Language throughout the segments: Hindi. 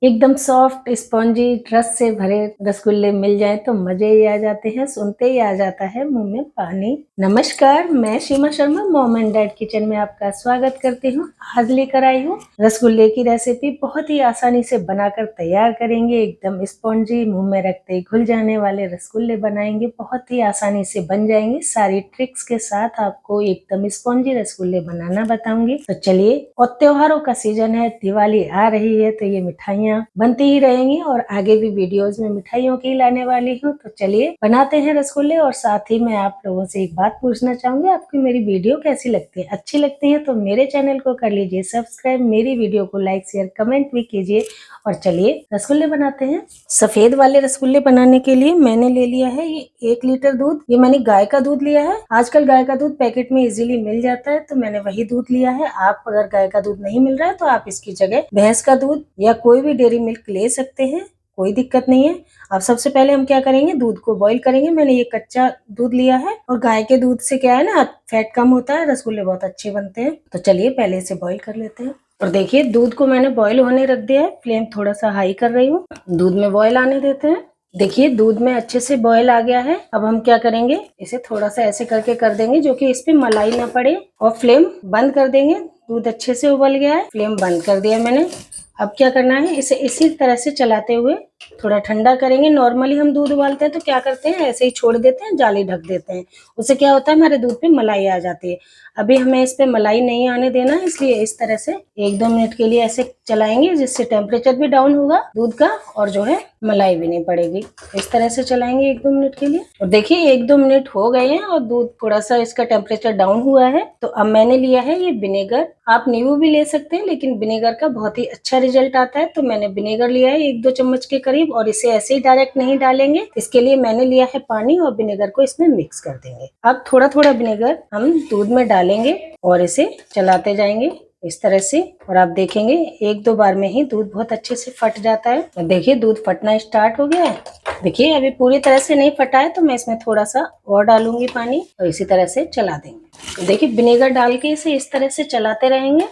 एकदम सॉफ्ट स्पॉन्जी रस से भरे रसगुल्ले मिल जाएं तो मजे ही आ जाते हैं। सुनते ही आ जाता है मुंह में पानी। नमस्कार, मैं Seema Sharma mom and dad kitchen में आपका स्वागत करती हूँ। आज लेकर आई हूँ रसगुल्ले की रेसिपी। बहुत ही आसानी से बनाकर तैयार करेंगे। एकदम स्पॉन्जी, मुंह में रखते ही घुल जाने वाले रसगुल्ले बनाएंगे। बहुत ही आसानी से बन जाएंगे। सारी ट्रिक्स के साथ आपको एकदम स्पॉन्जी रसगुल्ले बनाना बताऊंगी। तो चलिए, और त्योहारों का सीजन है, दिवाली आ रही है, तो ये मिठाइयाँ बनती ही रहेंगी और आगे भी वीडियोस में मिठाइयों की लाने वाली हूँ। तो चलिए बनाते हैं रसगुल्ले। और साथ ही मैं आप लोगों से एक बात पूछना चाहूंगी, आपकी मेरी वीडियो कैसी लगती है? अच्छी लगती है तो मेरे चैनल को कर लीजिए सब्सक्राइब, मेरी वीडियो को लाइक शेयर कमेंट भी कीजिए। और चलिए रसगुल्ले बनाते हैं। सफेद वाले रसगुल्ले बनाने के लिए मैंने ले लिया है ये 1 लीटर दूध। ये मैंने गाय का दूध लिया है। आजकल गाय का दूध पैकेट में इजीली मिल जाता है, तो मैंने वही दूध लिया है। आप अगर गाय का दूध नहीं मिल रहा है तो आप इसकी जगह भैंस का दूध या कोई भी डेयरी मिल्क ले सकते हैं, कोई दिक्कत नहीं है। अब सबसे पहले हम क्या करेंगे, दूध को बॉईल करेंगे। मैंने ये कच्चा दूध लिया है और गाय के दूध से क्या है ना, फैट कम होता है, रसगुल्ले बहुत अच्छे बनते हैं। तो चलिए पहले इसे बॉईल कर लेते हैं। और देखिए दूध को मैंने बॉईल होने रख दिया है। फ्लेम थोड़ा सा हाई कर रही हूँ। दूध में बॉईल आने देते हैं। देखिए दूध में अच्छे से बॉईल आ गया है। अब हम क्या करेंगे, इसे थोड़ा सा ऐसे करके कर देंगे जो कि इस पे मलाई ना पड़े, और फ्लेम बंद कर देंगे। दूध अच्छे से उबल गया है, फ्लेम बंद कर दिया मैंने। अब क्या करना है, इसे इसी तरह से चलाते हुए थोड़ा ठंडा करेंगे। नॉर्मली हम दूध उबालते हैं तो क्या करते हैं, ऐसे ही छोड़ देते हैं, जाली ढक देते हैं। उससे क्या होता है, हमारे दूध पे मलाई आ जाती है। अभी हमें इस पे मलाई नहीं आने देना है, इसलिए इस तरह से 1-2 मिनट के लिए ऐसे चलाएंगे, जिससे टेम्परेचर भी डाउन होगा दूध का और जो है मलाई भी नहीं पड़ेगी। इस तरह से चलाएंगे 1-2 मिनट के लिए। और देखिए 1-2 मिनट हो गए हैं और दूध थोड़ा सा इसका टेम्परेचर डाउन हुआ है। तो अब मैंने लिया है ये विनेगर। आप नींबू भी ले सकते हैं, लेकिन विनेगर का बहुत ही अच्छा रिजल्ट आता है। तो मैंने विनेगर लिया है 1-2 चम्मच के करीब, और इसे ऐसे ही डायरेक्ट नहीं डालेंगे। इसके लिए मैंने लिया है पानी, और विनेगर को इसमें मिक्स कर देंगे। अब थोड़ा थोड़ा विनेगर हम दूध में डालेंगे और इसे चलाते जाएंगे इस तरह से। और आप देखेंगे 1-2 बार में ही दूध बहुत अच्छे से फट जाता है। और देखिए दूध फटना स्टार्ट हो गया है। देखिए अभी पूरी तरह से नहीं फटा है, तो मैं इसमें थोड़ा सा और डालूंगी पानी, और इसी तरह से चला देंगे। तो देखिए विनेगर डाल के इसे इस तरह से चलाते रहेंगे,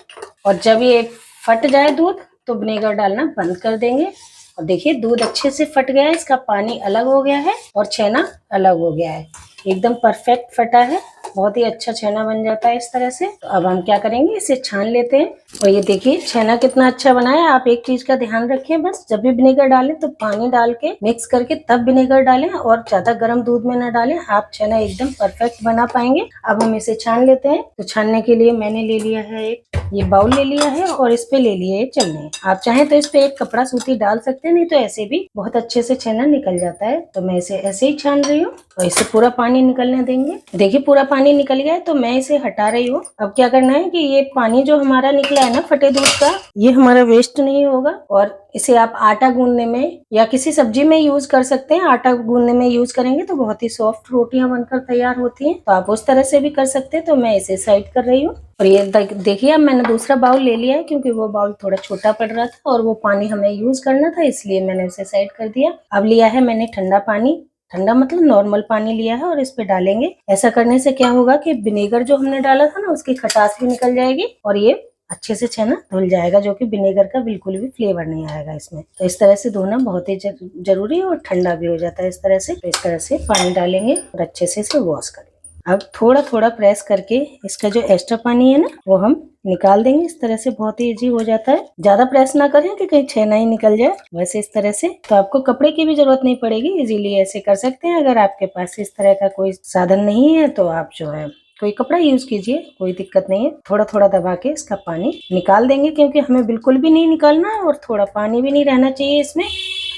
और जब ये फट जाए दूध तो विनेगर डालना बंद कर देंगे। और देखिए दूध अच्छे से फट गया है, इसका पानी अलग हो गया है और छेना अलग हो गया है। एकदम परफेक्ट फटा है, बहुत ही अच्छा छेना बन जाता है इस तरह से। तो अब हम क्या करेंगे, इसे छान लेते हैं। और ये देखिए छेना कितना अच्छा बना है। आप एक चीज का ध्यान रखिए, बस जब भी विनेगर डालें तो पानी डाल के मिक्स करके तब विनेगर डालें, और ज्यादा गर्म दूध में ना डालें। आप छेना एकदम परफेक्ट बना पाएंगे। अब हम इसे छान लेते हैं। तो छानने के लिए मैंने ले लिया है एक ये बाउल ले लिया है, और इस पे ले लिए चलने। आप चाहें तो इस पे एक कपड़ा सूती डाल सकते हैं, नहीं तो ऐसे भी बहुत अच्छे से छेना निकल जाता है। तो मैं इसे ऐसे ही छान रही हूँ, और इससे पूरा पानी निकलने देंगे। देखिए पूरा पानी निकल गया है, तो मैं इसे हटा रही हूँ। अब क्या करना है कि ये पानी जो हमारा निकला है ना फटे दूध का, ये हमारा वेस्ट नहीं होगा। और इसे आप आटा गूंदने में या किसी सब्जी में यूज कर सकते हैं। आटा गूंदने में यूज करेंगे तो बहुत ही सॉफ्ट रोटियां बनकर तैयार होती हैं। तो आप उस तरह से भी कर सकते हैं। तो मैं इसे साइड कर रही हूँ। और ये देखिए अब मैंने दूसरा बाउल ले लिया है, क्योंकि वो बाउल थोड़ा छोटा पड़ रहा था और वो पानी हमें यूज करना था, इसलिए मैंने उसे साइड कर दिया। अब लिया है मैंने ठंडा पानी। ठंडा मतलब नॉर्मल पानी लिया है, और इस पे डालेंगे। ऐसा करने से क्या होगा कि विनेगर जो हमने डाला था ना, उसकी खटास भी निकल जाएगी, और ये अच्छे से छेना धुल जाएगा, जो कि विनेगर का बिल्कुल भी फ्लेवर नहीं आएगा इसमें। तो इस तरह से धोना बहुत ही जरूरी है, और ठंडा भी हो जाता है इस तरह से। तो इस तरह से पानी डालेंगे और अच्छे से इसे वॉश करेंगे। अब थोड़ा थोड़ा प्रेस करके इसका जो एक्स्ट्रा पानी है ना, वो हम निकाल देंगे। इस तरह से बहुत ही इजी हो जाता है। ज्यादा प्रेस ना करें कि कहीं छेना ही निकल जाए। वैसे इस तरह से तो आपको कपड़े की भी जरूरत नहीं पड़ेगी, इजीली ऐसे कर सकते हैं। अगर आपके पास इस तरह का कोई साधन नहीं है तो आप जो है कोई कपड़ा यूज कीजिए, कोई दिक्कत नहीं है। थोड़ा थोड़ा दबा के इसका पानी निकाल देंगे, क्योंकि हमें बिल्कुल भी नहीं निकालना है और थोड़ा पानी भी नहीं रहना चाहिए इसमें।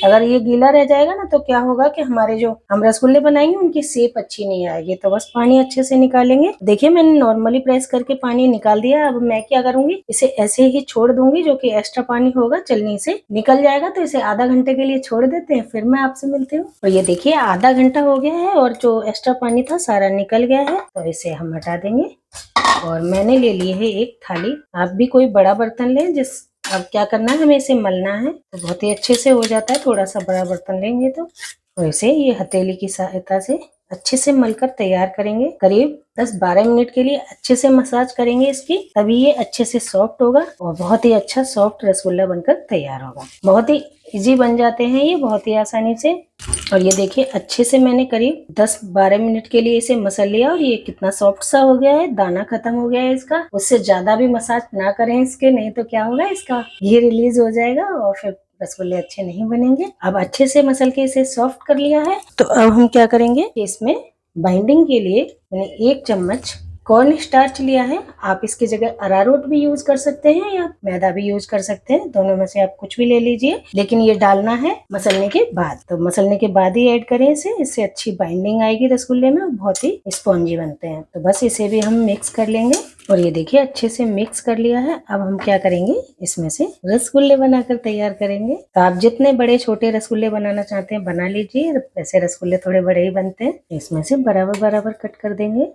अगर ये गीला रह जाएगा ना, तो क्या होगा कि हमारे जो हम रसगुल्ले बनाएंगे उनकी शेप अच्छी नहीं आएगी। तो बस पानी अच्छे से निकालेंगे। देखिए मैंने नॉर्मली प्रेस करके पानी निकाल दिया। अब मैं क्या करूंगी, इसे ऐसे ही छोड़ दूंगी। जो कि एक्स्ट्रा पानी होगा चलनी से निकल जाएगा। तो इसे आधा घंटे के लिए छोड़ देते हैं, फिर मैं आपसे मिलती हूँ। और ये देखिए आधा घंटा हो गया है, और जो एक्स्ट्रा पानी था सारा निकल गया है। तो इसे हम हटा देंगे। और मैंने ले ली है एक थाली। आप भी कोई बड़ा बर्तन लें। अब क्या करना है, हमें इसे मलना है, तो बहुत ही अच्छे से हो जाता है। थोड़ा सा बड़ा बर्तन लेंगे तो ऐसे ये हथेली की सहायता से अच्छे से मलकर तैयार करेंगे। करीब 10-12 मिनट के लिए अच्छे से मसाज करेंगे इसकी, तभी ये अच्छे से सॉफ्ट होगा और बहुत ही अच्छा सॉफ्ट रसगुल्ला बनकर तैयार होगा। बहुत ही इजी बन जाते हैं ये, बहुत ही आसानी से। और ये देखिए अच्छे से मैंने करीब 10-12 मिनट के लिए इसे मसल लिया और ये कितना सॉफ्ट सा हो गया है, दाना खत्म हो गया है इसका। उससे ज्यादा भी मसाज ना करें इसके, नहीं तो क्या होगा, इसका घी रिलीज हो जाएगा और फिर रसगुल्ले अच्छे नहीं बनेंगे। अब अच्छे से मसल के इसे सॉफ्ट कर लिया है, तो अब हम क्या करेंगे, इसमें बाइंडिंग के लिए मैंने 1 चम्मच कॉर्न स्टार्च लिया है। आप इसकी जगह अरारोट भी यूज कर सकते हैं या मैदा भी यूज कर सकते हैं, दोनों में से आप कुछ भी ले लीजिए, लेकिन ये डालना है मसलने के बाद। तो मसलने के बाद ही ऐड करें इसे, इससे अच्छी बाइंडिंग आएगी रसगुल्ले में, बहुत ही स्पॉन्जी बनते हैं। तो बस इसे भी हम मिक्स कर लेंगे और ये देखिए अच्छे से मिक्स कर लिया है। अब हम क्या करेंगे, इसमें से रसगुल्ले बनाकर तैयार करेंगे। तो आप जितने बड़े छोटे रसगुल्ले बनाना चाहते हैं बना लीजिए, वैसे रसगुल्ले थोड़े बड़े ही बनते हैं। इसमें से बराबर बराबर कट कर देंगे।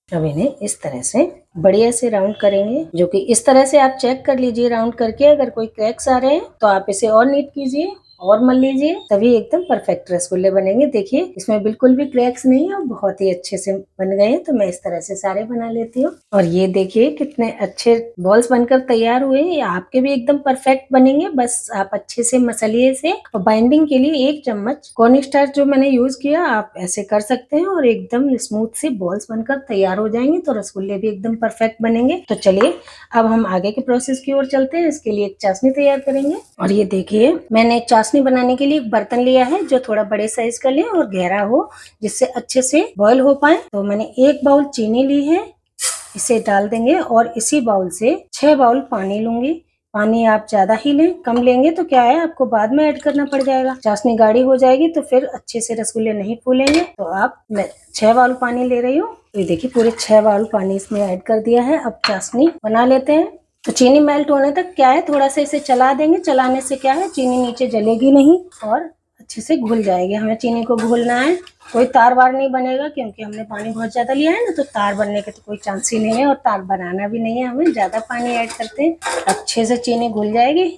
अब इन्हें इस तरह से बढ़िया से राउंड करेंगे, जो कि इस तरह से आप चेक कर लीजिए राउंड करके, अगर कोई क्रैक्स आ रहे हैं तो आप इसे और नीट कीजिए और मल लीजिए, तभी एकदम परफेक्ट रसगुल्ले बनेंगे। देखिए इसमें बिल्कुल भी क्रैक्स नहीं है और बहुत ही अच्छे से बन गए हैं। तो मैं इस तरह से सारे बना लेती हूँ और ये देखिए कितने अच्छे बॉल्स बनकर तैयार हुए हैं। आपके भी एकदम परफेक्ट बनेंगे, बस आप अच्छे से मसलिए से। और बाइंडिंग के लिए 1 चम्मच कॉर्न स्टार्च जो मैंने यूज किया, आप ऐसे कर सकते हैं और एकदम स्मूथ से बॉल्स बनकर तैयार हो जाएंगे, तो रसगुल्ले भी एकदम परफेक्ट बनेंगे। तो चलिए अब हम आगे के प्रोसेस की ओर चलते हैं। इसके लिए एक चाशनी तैयार करेंगे और ये देखिए मैंने चाशनी बनाने के लिए एक बर्तन लिया है जो थोड़ा बड़े साइज का लें और गहरा हो, जिससे अच्छे से बॉईल हो पाए। तो मैंने 1 बाउल चीनी ली है, इसे डाल देंगे और इसी बाउल से 6 बाउल पानी लूंगी। पानी आप ज्यादा ही लें, कम लेंगे तो क्या है आपको बाद में ऐड करना पड़ जाएगा, चाशनी गाढ़ी हो जाएगी तो फिर अच्छे से रसगुल्ले नहीं फूलेंगे। तो आप मैं 6 बाउल पानी ले रही हूँ। तो ये देखिए पूरे 6 बाउल पानी इसमें ऐड कर दिया है। अब चाशनी बना लेते हैं। तो चीनी मेल्ट होने तक क्या है, थोड़ा सा इसे चला देंगे, चलाने से क्या है चीनी नीचे जलेगी नहीं और अच्छे से घुल जाएगी। हमें चीनी को घोलना है, कोई तार वार नहीं बनेगा, क्योंकि हमने पानी बहुत ज्यादा लिया है ना, तो तार बनने के तो कोई चांस ही नहीं है और तार बनाना भी नहीं है हमें, ज्यादा पानी ऐड करते हैं। अच्छे से चीनी घुल जाएगी।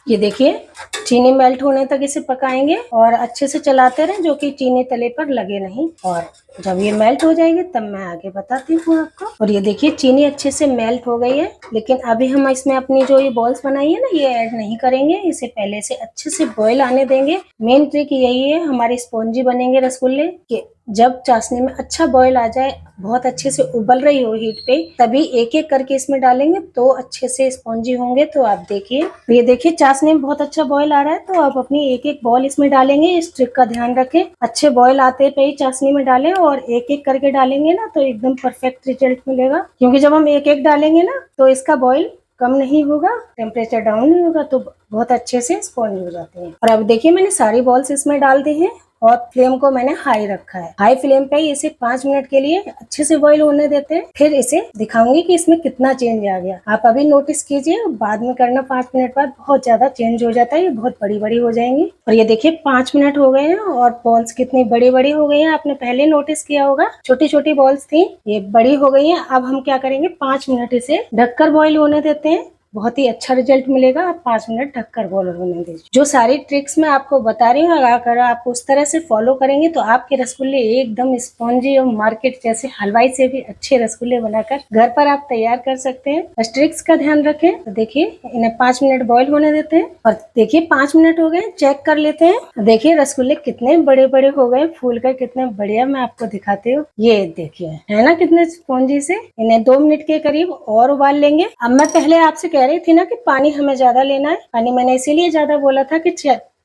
ये देखिए चीनी मेल्ट होने तक इसे पकाएंगे और अच्छे से चलाते रहें, जो कि चीनी तले पर लगे नहीं। और जब ये मेल्ट हो जाएगी तब मैं आगे बताती हूँ आपको। और ये देखिए चीनी अच्छे से मेल्ट हो गई है, लेकिन अभी हम इसमें अपनी जो ये बॉल्स बनाई है ना, ये ऐड नहीं करेंगे। इसे पहले से अच्छे से बॉईल आने देंगे। मेन ट्रिक यही है हमारे स्पॉन्जी बनेंगे रसगुल्ले कि जब चाशनी में अच्छा बॉईल आ जाए, बहुत अच्छे से उबल रही हो हीट पे, तभी एक एक करके इसमें डालेंगे तो अच्छे से स्पॉन्जी होंगे। तो आप देखिए, ये देखिए चाशनी में बहुत अच्छा बॉईल आ रहा है, तो आप अपनी एक एक बॉल इसमें डालेंगे। इस ट्रिक का ध्यान रखें, अच्छे बॉईल आते पे ही चाशनी में डालें और एक एक करके डालेंगे ना तो एकदम परफेक्ट रिजल्ट मिलेगा। क्योंकि जब हम एक एक डालेंगे ना तो इसका बॉईल कम नहीं होगा, टेम्परेचर डाउन नहीं होगा, तो बहुत अच्छे से स्पॉन्ज हो जाते हैं। और अब देखिए मैंने सारी बॉल्स इसमें डाल दी हैं और फ्लेम को मैंने हाई रखा है। हाई फ्लेम पे ही इसे 5 मिनट के लिए अच्छे से बॉईल होने देते हैं, फिर इसे दिखाऊंगी कि इसमें कितना चेंज आ गया। आप अभी नोटिस कीजिए, बाद में करना 5 मिनट बाद बहुत ज्यादा चेंज हो जाता है, ये बहुत बड़ी बड़ी हो जाएंगी। और ये देखिए 5 मिनट हो गए हैं और बॉल्स कितनी बड़ी बड़ी हो गई हैं, आपने पहले नोटिस किया होगा, छोटी छोटी बॉल्स थी, ये बड़ी हो गई हैं। अब हम क्या करेंगे, 5 मिनट इसे ढककर बॉईल होने देते हैं, बहुत ही अच्छा रिजल्ट मिलेगा। आप 5 मिनट ढककर बॉईल होने दीजिए। जो सारी ट्रिक्स मैं आपको बता रही हूँ, अगर आप उस तरह से फॉलो करेंगे तो आपके रसगुल्ले एकदम स्पॉन्जी और मार्केट जैसे हलवाई से भी अच्छे रसगुल्ले बनाकर घर पर आप तैयार कर सकते हैं। बस ट्रिक्स का ध्यान रखें। तो देखिए इन्हें 5 मिनट बॉईल होने देते हैं और देखिए 5 मिनट हो गए, चेक कर लेते हैं। देखिए रसगुल्ले कितने बड़े बड़े हो गए, फूल कर कितने बढ़िया, मैं आपको दिखाती हूँ। ये देखिए है ना कितने स्पॉन्जी से। इन्हें 2 मिनट के करीब और उबाल लेंगे। अब मैं पहले आपसे कह रही थी ना कि पानी हमें ज्यादा लेना है, पानी मैंने इसीलिए ज्यादा बोला था कि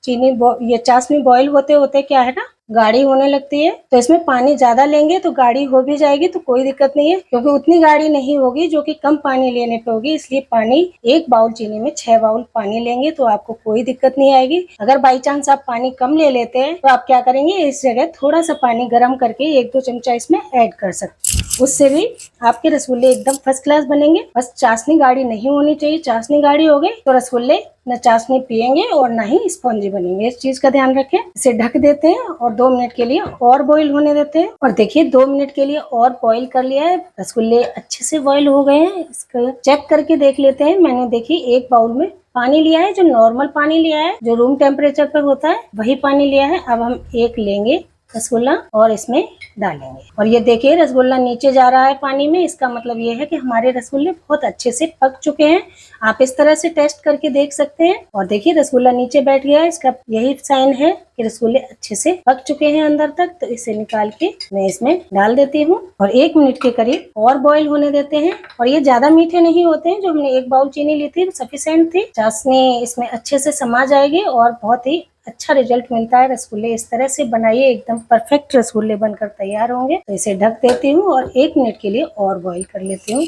चीनी ये चाशनी बॉईल होते होते क्या है ना गाढ़ी होने लगती है, तो इसमें पानी ज्यादा लेंगे तो गाढ़ी हो भी जाएगी, तो कोई दिक्कत नहीं है, क्योंकि उतनी गाढ़ी नहीं होगी जो कि कम पानी लेने पे होगी। इसलिए पानी 1 बाउल चीनी में 6 बाउल पानी लेंगे तो आपको कोई दिक्कत नहीं आएगी। अगर बाई चांस आप पानी कम ले लेते हैं तो आप क्या करेंगे, इस जगह थोड़ा सा पानी गर्म करके 1-2 चमचा इसमें ऐड कर सकते हैं, उससे भी आपके रसगुल्ले एकदम फर्स्ट क्लास बनेंगे। बस चाशनी गाढ़ी नहीं होनी चाहिए, चाशनी गाढ़ी हो गई तो रसगुल्ले न चाशनी पिएंगे और न ही स्पॉन्जी बनेंगे, इस चीज का ध्यान रखें। इसे ढक देते हैं और 2 मिनट के लिए और बॉईल होने देते हैं। और देखिए 2 मिनट के लिए और बॉईल कर लिया है, रसगुल्ले अच्छे से बॉईल हो गए हैं। इसको चेक करके देख लेते हैं। मैंने देखिए 1 बाउल में पानी लिया है, जो नॉर्मल पानी लिया है, जो रूम टेम्परेचर पर होता है वही पानी लिया है। अब हम एक लेंगे रसगुल्ला और इसमें डालेंगे। और ये देखिए रसगुल्ला नीचे जा रहा है पानी में, इसका मतलब ये है कि हमारे रसगुल्ले बहुत अच्छे से पक चुके हैं। आप इस तरह से टेस्ट करके देख सकते हैं। और देखिए रसगुल्ला नीचे बैठ गया है, इसका यही साइन है कि रसगुल्ले अच्छे से पक चुके हैं अंदर तक। तो इसे निकाल के मैं इसमें डाल देती हूँ और 1 मिनट के करीब और बॉईल होने देते हैं। और ये ज्यादा मीठे नहीं होते हैं, जो हमने 1 बाउल चीनी ली थी सफिशिएंट थी। चाशनी इसमें अच्छे से समा जाएगी और बहुत ही अच्छा रिजल्ट मिलता है। रसगुल्ले इस तरह से बनाइए, एकदम परफेक्ट रसगुल्ले बनकर तैयार होंगे। तो इसे ढक देती हूँ और 1 मिनट के लिए और बॉईल कर लेती हूँ।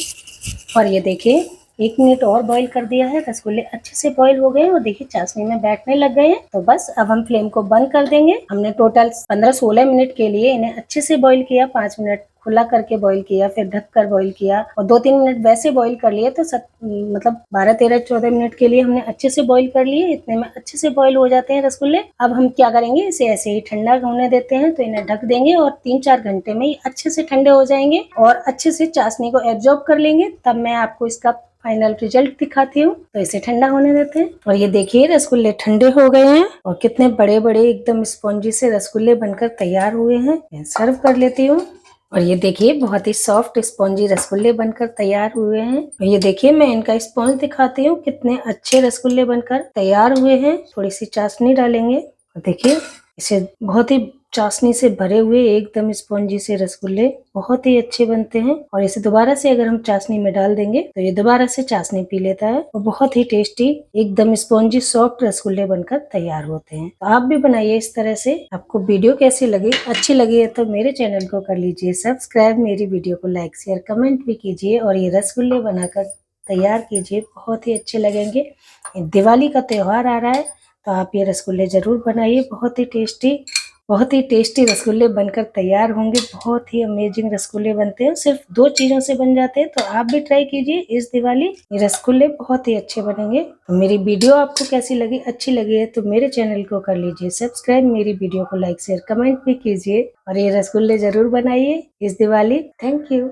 और ये देखिए 1 मिनट और बॉईल कर दिया है, रसगुल्ले अच्छे से बॉईल हो गए हैं और देखिए चाशनी में बैठने लग गए हैं। तो बस अब हम फ्लेम को बंद कर देंगे। हमने टोटल 15-16 मिनट के लिए इन्हें अच्छे से बॉईल किया। 5 मिनट खुला करके बॉईल किया, फिर ढक कर बॉईल किया और 2-3 मिनट वैसे बॉईल कर लिए। तो मतलब 12-13-14 मिनट के लिए हमने अच्छे से बॉईल कर लिए। इतने में अच्छे से बॉईल हो जाते हैं रसगुल्ले। अब हम क्या करेंगे, इसे ऐसे ही ठंडा होने देते हैं। तो इन्हें ढक देंगे और 3-4 घंटे में ये अच्छे से ठंडे हो जाएंगे और अच्छे से चाशनी को एब्जॉर्ब कर लेंगे। तब मैं आपको इसका फाइनल रिजल्ट दिखाती हूँ। तो इसे ठंडा होने देते हैं। और ये देखिए रसगुल्ले ठंडे हो गए हैं और कितने बड़े बड़े एकदम स्पॉन्जी से रसगुल्ले बनकर तैयार हुए हैं। मैं सर्व कर लेती हूँ। और ये देखिए बहुत ही सॉफ्ट स्पॉन्जी रसगुल्ले बनकर तैयार हुए हैं। और ये देखिए मैं इनका स्पॉन्ज दिखाती हूँ, कितने अच्छे रसगुल्ले बनकर तैयार हुए हैं। थोड़ी सी चाशनी डालेंगे और देखिए इसे बहुत ही चाशनी से भरे हुए एकदम स्पॉन्जी से रसगुल्ले बहुत ही अच्छे बनते हैं। और इसे दोबारा से अगर हम चाशनी में डाल देंगे तो ये दोबारा से चाशनी पी लेता है और बहुत ही टेस्टी एकदम स्पॉन्जी सॉफ्ट रसगुल्ले बनकर तैयार होते हैं। तो आप भी बनाइए इस तरह से। आपको वीडियो कैसी लगी, अच्छी लगी है तो मेरे चैनल को कर लीजिए सब्सक्राइब, मेरी वीडियो को लाइक शेयर कमेंट भी कीजिए और ये रसगुल्ले बनाकर तैयार कीजिए, बहुत ही अच्छे लगेंगे। दिवाली का त्योहार आ रहा है तो आप ये रसगुल्ले जरूर बनाइए। बहुत ही टेस्टी रसगुल्ले बनकर तैयार होंगे। बहुत ही अमेजिंग रसगुल्ले बनते हैं, सिर्फ 2 चीजों से बन जाते हैं। तो आप भी ट्राई कीजिए इस दिवाली, ये रसगुल्ले बहुत ही अच्छे बनेंगे। तो मेरी वीडियो आपको कैसी लगी, अच्छी लगी है तो मेरे चैनल को कर लीजिए सब्सक्राइब, मेरी वीडियो को लाइक शेयर कमेंट भी कीजिए और ये रसगुल्ले जरूर बनाइए इस दिवाली। Thank you.